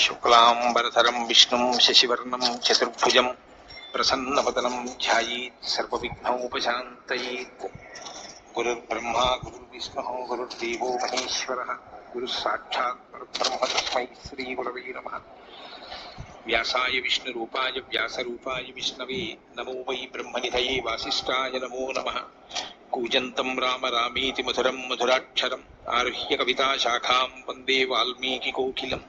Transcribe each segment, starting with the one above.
शुक्लांबरधरं विष्णुं शशिवर्णं चतुर्भुजं प्रसन्नवदनं ध्यायेत् सर्वविघ्नोपशान्तयेत्। गुरुर्ब्रह्मा गुरुर्विष्णुः गुरुर्देवो महेश्वरः गुरुः साक्षात् परब्रह्म तस्मै श्रीगुरवे नमः। व्यासाय विष्णुरूपाय व्यासरूपाय विष्णवे नमो वै ब्रह्मनिधये वासिष्ठाय नमो नमः। कूजन्तं राम रामेति मधुरं मधुराक्षरम् आरुह्य कविताशाखां वन्दे वाल्मीकिकोकिलम्।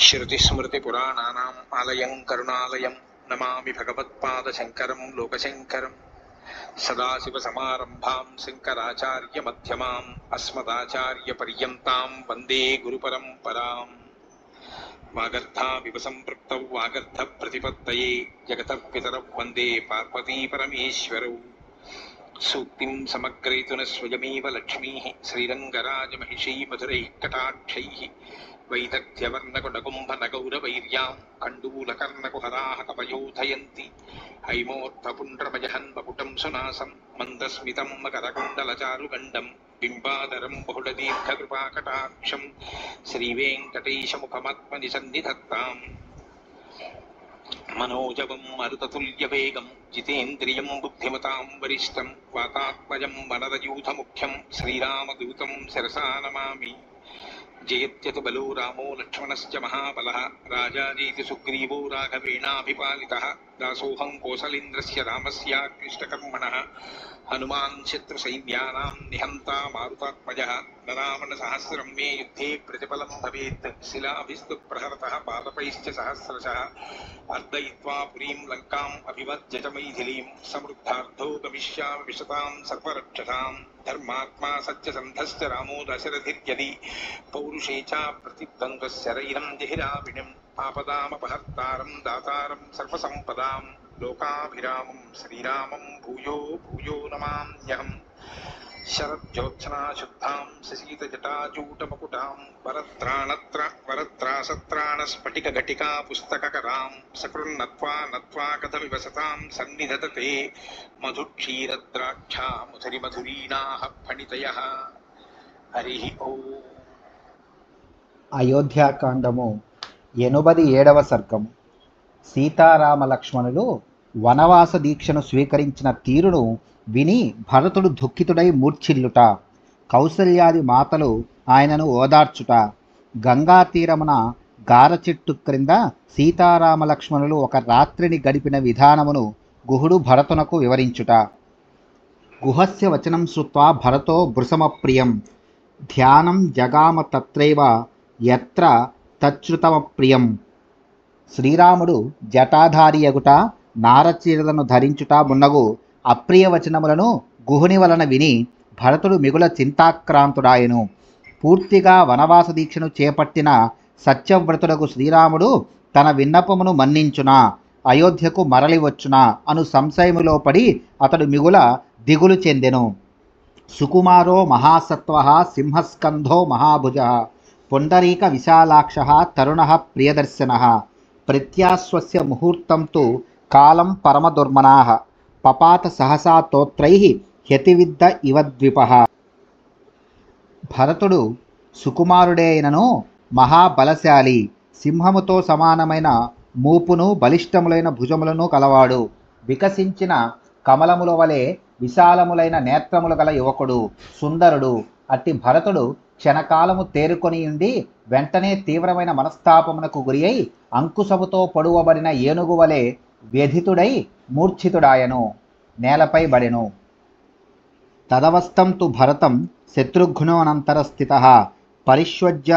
श्रुतिस्मृतिपुराणानाम् आलयं करुणालयं नमामि भगवत्पादशङ्करं लोकशङ्करम्। सदाशिवसमारम्भां शङ्कराचार्यमध्यमाम् अस्मदाचार्यपर्यन्तां वन्दे गुरुपरम्पराम्। वागर्थाविव सम्पृक्तौ वागर्थप्रतिपत्तये जगतः पितरौ वन्दे पार्वतीपरमेश्वरौ। सूक्तिं समग्रयितुनः स्वयमेव लक्ष्मीः श्रीरङ्गराजमहिषी मधुरैः कटाक्षैः वैदग्ध्यवर्णकुडकुम्भनगौरवैर्यां कण्डूलकर्णकुहराः कपयोधयन्ति। हैमोत्थपुण्ड्रमजहन्मकुटं सुनासं मन्दस्मितं मकरकुण्डलचारुगण्डं बिम्बाधरं बहुलदीर्घकृपाकटाक्षं श्रीवेङ्कटेशमुखमात्मनि सन्निधत्ताम्। मनोजवं मरुततुल्यवेगं जितेन्द्रियं बुद्धिमतां वरिष्ठं वातात्मजं वनरयूथमुख्यं श्रीरामदूतं शिरसा नमामि। जयत्यतु बलो रामो लक्ष्मणश्च महाबलः राजाजीति सुग्रीवो राघवेणाभिपालितः दासोऽहं कोसलेन्द्रस्य रामस्याक्लिष्टकर्मणः हनुमान् शत्रुसैन्यानां निहन्ता मारुतात्मजः रावणसहस्रं मे युद्धे प्रतिफलं भवेत् शिलाभिस्तु प्रहरतः पादपैश्च सहस्रशः अर्दयित्वा पुरीं लङ्काम् अभिवज्य च मैथिलीं समृद्धार्थो गमिष्यामि विशतां सर्वरक्षसां धर्मात्मा सत्यसन्धश्च रामो दशरथिर्यदि पौरुषे च प्रतिद्वन्द्वशरैरं जहिराविणिम् आपदामपहर्तारं दातारं सर्वसम्पदां लोकाभिरामं श्रीरामं भूयो भूयो नमाम्यहम्। शरज्योत्सना शुद्धां ससीतजटाजूटमकुटां वरत्रासत्राणस्फटिकघटिका पुस्तककरां सकृन्नत्वा नत्वा कथमिव सतां सन्निधत्ते मधुक्षीरद्राक्षा मुधुरिमधुरीणाः फणितयः। हरि ओम्। అయోధ్యాకాండము 87వ సర్గం. సీతారామ లక్ష్మణులు వనవాస దీక్షను స్వీకరించిన తీరును విని భరతుడు దుఃఖితుడై మూర్ఛిల్లుట, కౌసల్యాది మాతలు ఆయనను ఓదార్చుట, గంగా తీరమున గార చెట్టు క్రింద సీతారామ లక్ష్మణులు ఒక రాత్రిని గడిపిన విధానమును గుహుడు భరతునకు వివరించుట. గుహస్య వచనం శ్రుత్వా భరతో భృశమప్రియం ధ్యానం జగామ తత్రైవ యత్ర తచ్చుతమప్రియం. శ్రీరాముడు జటాధారియగుట, నారచీరలను ధరించుట మున్నగు అప్రియ వచనములను గుహుని వలన విని భరతుడు మిగుల చింతాక్రాంతుడాయను. పూర్తిగా వనవాస దీక్షను చేపట్టిన సత్యవ్రతుడకు శ్రీరాముడు తన విన్నపమును మన్నించునా, అయోధ్యకు మరలివచ్చునా అను సంశయములో పడి అతడు మిగుల దిగులు చెందెను. సుకుమారో మహాసత్వః సింహస్కంధో మహాభుజః పుండరీక విశాలాక్షః తరుణః ప్రియదర్శనః ప్రత్యాస్వస్య ముహూర్తం తు కాలం పరమదుర్మనాః పపాత సహసా తోత్రైః హ్యతివిద్ద ఇవ ద్విపః. భరతుడు సుకుమారుడే అయినను మహాబలశాలి, సింహముతో సమానమైన మూపును బలిష్టములైన భుజములను కలవాడు, వికసించిన కమలముల వలె విశాలములైన నేత్రములు గల యువకుడు, సుందరుడు. అట్టి భరతుడు క్షణకాలము తేరుకొని ఉండి వెంటనే తీవ్రమైన మనస్తాపమునకు గురి అయి అంకుశముతో పొడువబడిన ఏనుగు వలె వ్యధితుడై మూర్ఛితుడాయను, నేలపై బడెను. తదవస్థం తు భరతం శత్రుఘ్నోనంతర స్థితః పరిష్వజ్య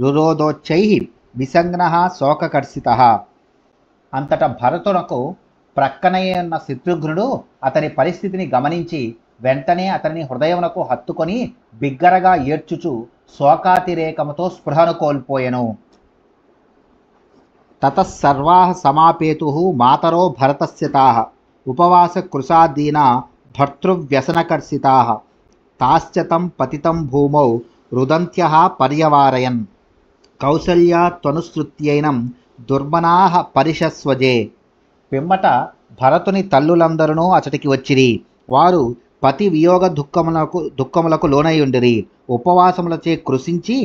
రురోదోచ్చైః విసంజ్ఞః శోకకర్షితః. అంతట భరతునకు ప్రక్కనే ఉన్న శత్రుఘ్నుడు అతని పరిస్థితిని గమనించి వెంటనే అతని హృదయమునకు హత్తుకొని బిగ్గరగా ఏడ్చుచు శోకాతిరేకముతో స్పృహను కోల్పోయెను. తతః సర్వాః సమాపేతుః మాతరో భరతస్య తాః ఉపవాస కృశాదీనా భర్తృవ్యసనకర్షితాః తాశ్చ తం పతితం భూమౌ రుదంత్యః పర్యవారయన్. కౌసల్యా త్వనుసృత్యైనం దుర్మనాః పరిషస్వజే. పిమ్మట భరతుని తల్లులందరూ అచటికి వచ్చిరి. వారు పతి వియోగ దుఃఖములకు లోనయుండిరి. ఉపవాసములచే కృషించి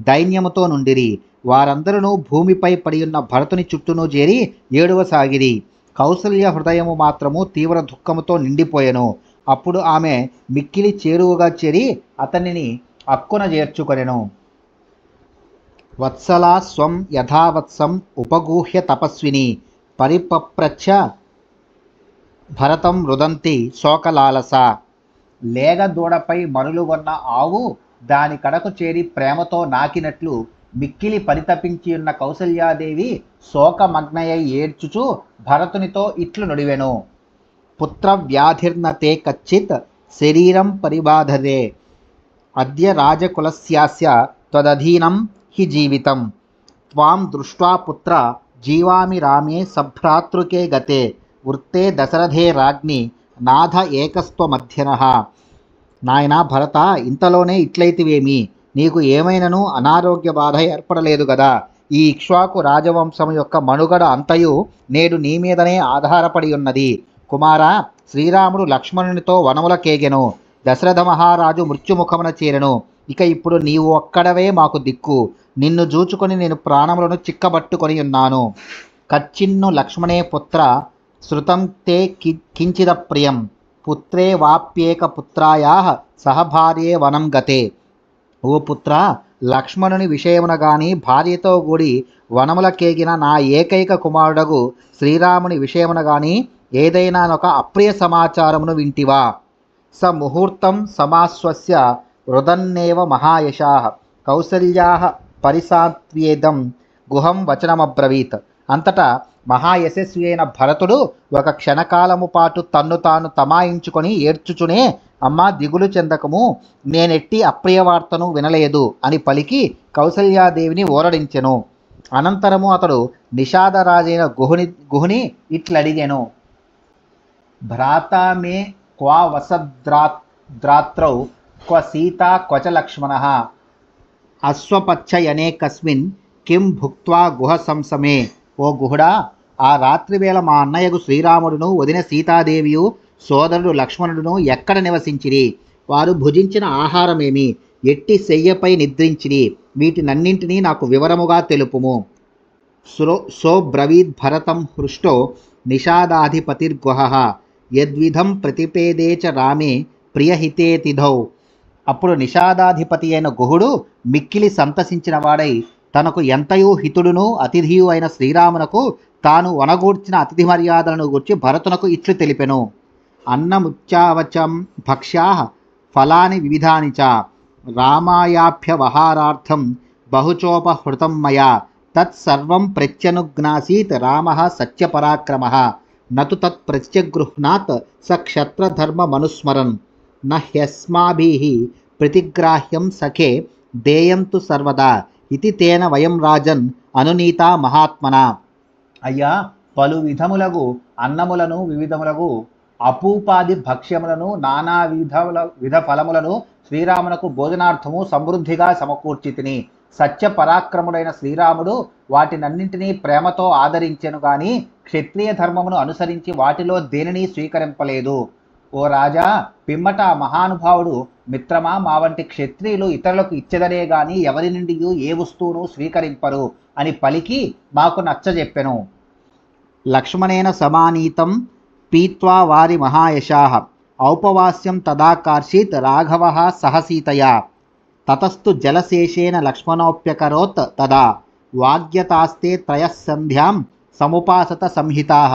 దైన్యముతో నుండిరి. వారందరూ భూమిపై పడియున్న భరతుని చుట్టూను చేరి ఏడవసాగిరి. కౌసల్య హృదయము మాత్రము తీవ్ర దుఃఖముతో నిండిపోయెను. అప్పుడు ఆమె మిక్కిలి చేరువుగా చేరి అతనిని అక్కున చేర్చుకొనెను. వత్సలా స్వం యథావత్సం ఉపగూహ్య తపస్విని పరిపప్రచ్ఛ భరతం రుదంతి శోకలాలస. లేగ దూడపై మరులుగొన్న ఆవు దాని కడకు చేరి ప్రేమతో నాకినట్లు మిక్కిలి పరితపించి ఉన్న కౌసల్యాదేవి శోకమగ్నయై ఏడ్చుచు భరతునితో ఇట్లు నుడివెను. పుత్ర వ్యాధిర్నతే కచ్చిత్ శరీరం పరిబాధతే అద్య రాజకులస్యాస్య త్వదధీనం హి జీవితం త్వాం దృష్ట్వా పుత్ర జీవామి రామే సభ్రాతృకే గతే వృత్తే దశరథే రాజ్ఞి నాథ ఏకస్త్వమధ్యనః. నాయనా భరత, ఇంతలోనే ఇట్లయితివేమి? నీకు ఏమైనను అనారోగ్య బాధ ఏర్పడలేదు గదా? ఈ ఇక్ష్వాకు రాజవంశం యొక్క మనుగడ అంతయు నేడు నీ మీదనే ఆధారపడి ఉన్నది. కుమారా, శ్రీరాముడు లక్ష్మణునితో వనములకేగెను. దశరథ మహారాజు మృత్యుముఖమున చేరెను. ఇక ఇప్పుడు నీవు ఒక్కడవే మాకు దిక్కు. నిన్ను జూచుకొని నేను ప్రాణములను చిక్కబట్టుకొని ఉన్నాను. కచ్చిన్ను లక్ష్మణే పుత్ర శృతం తే కించిద ప్రియం పుత్రే వాప్యేక పుత్రాయా సహభార్యే వనం గతే. ఓ పుత్ర, లక్ష్మణుని విషయమున గాని భార్యతో కూడి వనములకేగిన నా ఏకైక కుమారుడగు శ్రీరాముని విషయమున గాని ఏదైనా ఒక అప్రియ సమాచారమును వింటివా? స ముహూర్తం సమాస్వస్య రుదన్నేవ మహాయశాః కౌసల్యాః పరిసాత్వేదం గుహం వచనమబ్రవీత్. అంతటా మహాయశస్వి అయిన భరతుడు ఒక క్షణకాలము పాటు తన్ను తాను తమాయించుకొని ఏడ్చుచునే, అమ్మా దిగులు చెందకము, నేనెట్టి అప్రియ వార్తను వినలేదు అని పలికి కౌసల్యాదేవిని ఓరడించెను. అనంతరము అతడు నిషాదరాజైన గుహుని ఇట్లడిగెను. భ్రాతా మే క్వా వసద్రాత్రౌ క్వ సీతా క్వచ లక్ష్మణః అశ్వపచ్చయనే కస్మిన్ కిం భుక్త్వా గుహ సంసమే. ఓ గుహుడా, ఆ రాత్రివేళ మా అన్నయ్యకు శ్రీరాముడును వదిన సీతాదేవియు సోదరుడు లక్ష్మణుడును ఎక్కడ నివసించిరి? వారు భుజించిన ఆహారమేమి? ఎట్టి శయ్యపై నిద్రించిరి? వీటినన్నింటినీ నాకు వివరముగా తెలుపుము. సోబ్రవీద్భరతం హృష్టో నిషాదాధిపతిర్గుహః యద్విధం ప్రతిపేదే చ రామే ప్రియహితే తిథౌ. అప్పుడు నిషాదాధిపతి అయిన గుహుడు మిక్కిలి సంతసించిన వాడై తనకు ఎంతయూ హితుడును అతిథియు అయిన శ్రీరామునకు తాను వనగూర్చిన అతిథి మర్యాదలను గూర్చి భరతునకు ఇట్లు తెలిపెను. అన్నముచ్చావచం భక్ష్యాః ఫలాని వివిధాని చ రామాయాభ్యవహారార్థం బహుచోపహృతం మయా తత్సర్వం ప్రత్యనుజ్ఞాసీత్ రామః సత్యపరాక్రమః నతు తత్ ప్రత్యగృహ్ణాత్ స క్షత్రధర్మమనుస్మరన్ న హ్యస్మాభిః ప్రతిగ్రాహ్యం సఖే దేయంతు సర్వదా ఇది తేన వయం రాజన్ అనునీతా మహాత్మనా. అయ్యా, పలు విధములగు అన్నములను వివిధములగు అపూపాది భక్ష్యములను నానా విధ ఫలములను శ్రీరామునకు భోజనార్థము సమృద్ధిగా సమకూర్చితిని. సత్య పరాక్రముడైన శ్రీరాముడు వాటినన్నింటినీ ప్రేమతో ఆదరించెను గాని క్షత్రియ ధర్మమును అనుసరించి వాటిలో దేనిని స్వీకరింపలేదు. ఓ రాజా, పిమ్మట మహానుభావుడు మిత్రమా, మా వంటి క్షత్రియులు ఇతరులకు ఇచ్చెదరే గాని ఎవరి నుండి ఏ వస్తువును స్వీకరింపరు అని పలికి మాకు నచ్చజెప్పెను. లక్ష్మణేన సమానీతం పీత్వా వారి మహాయశాః ఔపవాస్యం తదాకార్షీత్ రాఘవః సహసీతయా తతస్తు జలశేషేన లక్ష్మణోప్యకరోత్ తదా వాగ్యతాస్తే త్రయః సంధ్యాం సముపాసత సంహితాః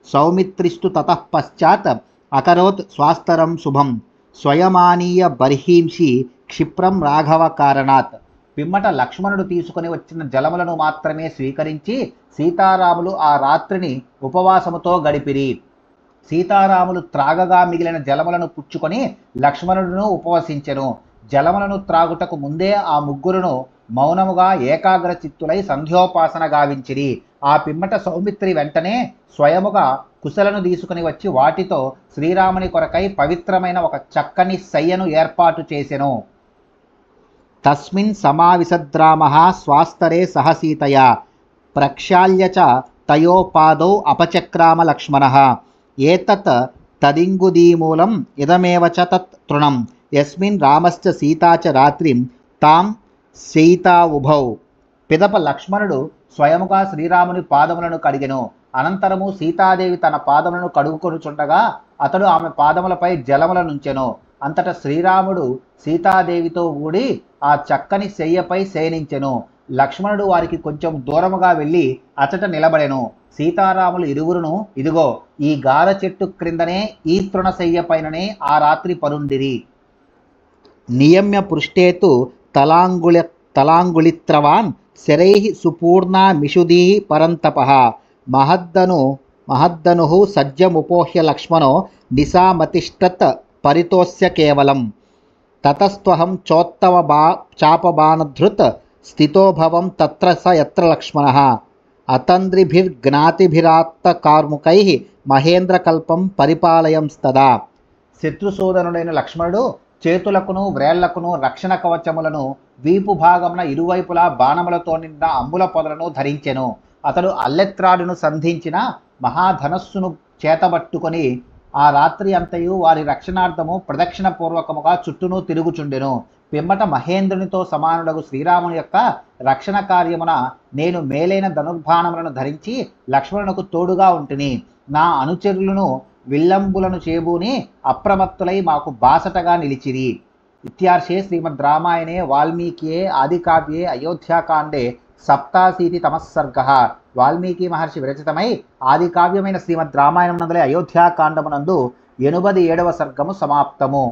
సౌమిత్రిస్తు తతః పశ్చాత్ అకరోత్ స్వాస్తరం శుభం స్వయమానీయ బర్హీంషి క్షిప్రం రాఘవ కారణాత్. పిమ్మట లక్ష్మణుడు తీసుకుని వచ్చిన జలములను మాత్రమే స్వీకరించి సీతారాములు ఆ రాత్రిని ఉపవాసముతో గడిపిరి. సీతారాములు త్రాగగా మిగిలిన జలములను పుచ్చుకొని లక్ష్మణుడును ఉపవసించెను. జలములను త్రాగుటకు ముందే ఆ ముగ్గురును మౌనముగా ఏకాగ్ర చిత్తులై సంధ్యోపాసన గావించిరి. ఆ పిమ్మట సౌమిత్రి వెంటనే స్వయముగా కుశలను తీసుకుని వచ్చి వాటితో శ్రీరాముని కొరకై పవిత్రమైన ఒక చక్కని శయ్యను ఏర్పాటు చేసెను. తస్మిన్ సమావిశద్రామః స్వాస్తరే సహసీతయా ప్రక్షాళ్య చ తయోపాదౌ అపచక్రామ లక్ష్మణః ఏతత్ తదింగుదీమూలం ఇదమేవ చ తత్ తృణం యస్మిన్ రామశ్చ సీతా చ రాత్రిం తాం సీతా ఉభౌ. పిదప లక్ష్మణుడు స్వయముగా శ్రీరాముని పాదములను కడిగెను. అనంతరము సీతాదేవి తన పాదములను కడుగుకొనుచుండగా అతడు ఆమె పాదములపై జలముల నుంచెను. అంతటా శ్రీరాముడు సీతాదేవితో కూడి ఆ చక్కని శయ్యపై శయనించెను. లక్ష్మణుడు వారికి కొంచెం దూరముగా వెళ్ళి అచట నిలబడెను. సీతారాములు ఇరువురును ఇదిగో ఈ గార చెట్టు క్రిందనే ఈ తృణశయ్య పైననే ఆ రాత్రి పరుండిరి. నియమ్య పృష్టేతు తలాంగుళిత్రవాన్ శరైః సుపూర్ణా మిషుదీ పరంతపః మహద్దను సజ్జముపోహ్య లక్ష్మణో నిశామతిష్టత్ పరితోస్య కేవలం. తతస్త్వహం చాపబాణధృత్ స్థితోభవం తత్ర స యత్ర లక్ష్మణః అతంద్రిభిర్జ్ఞాతిభిరాత్తకార్ముకైః మహేంద్రకల్పం పరిపాలయంస్తదా. శత్రుసోదరుడైన లక్ష్మణుడు చేతులకును వ్రేళ్లకును రక్షణ కవచములను, వీపు భాగమున ఇరువైపులా బాణములతో నిండిన అంబుల పొదలను ధరించెను. అతడు అల్లెత్రాడును సంధించిన మహాధనస్సును చేతబట్టుకొని ఆ రాత్రి అంతయు వారి రక్షణార్థము ప్రదక్షిణ పూర్వకముగా చుట్టూను తిరుగుచుండెను. పిమ్మట మహేంద్రునితో సమానుడగు శ్రీరాముని యొక్క రక్షణ కార్యమున నేను మేలైన ధనుర్బాణములను ధరించి లక్ష్మణునకు తోడుగా ఉంటిని. నా అనుచరులను విల్లంబులను చేబూని అప్రమత్తులై మాకు బాసటగా నిలిచిరి. ఇత్యార్షే శ్రీమద్ రామాయణే వాల్మీకియే ఆదికావ్యే అయోధ్యాకాండే సప్తాశీతితమః సర్గః. వాల్మీకి మహర్షి విరచితమై ఆది కావ్యమైన శ్రీమద్ రామాయణం నందలి అయోధ్యాకాండమునందు 87వ సర్గము సమాప్తము.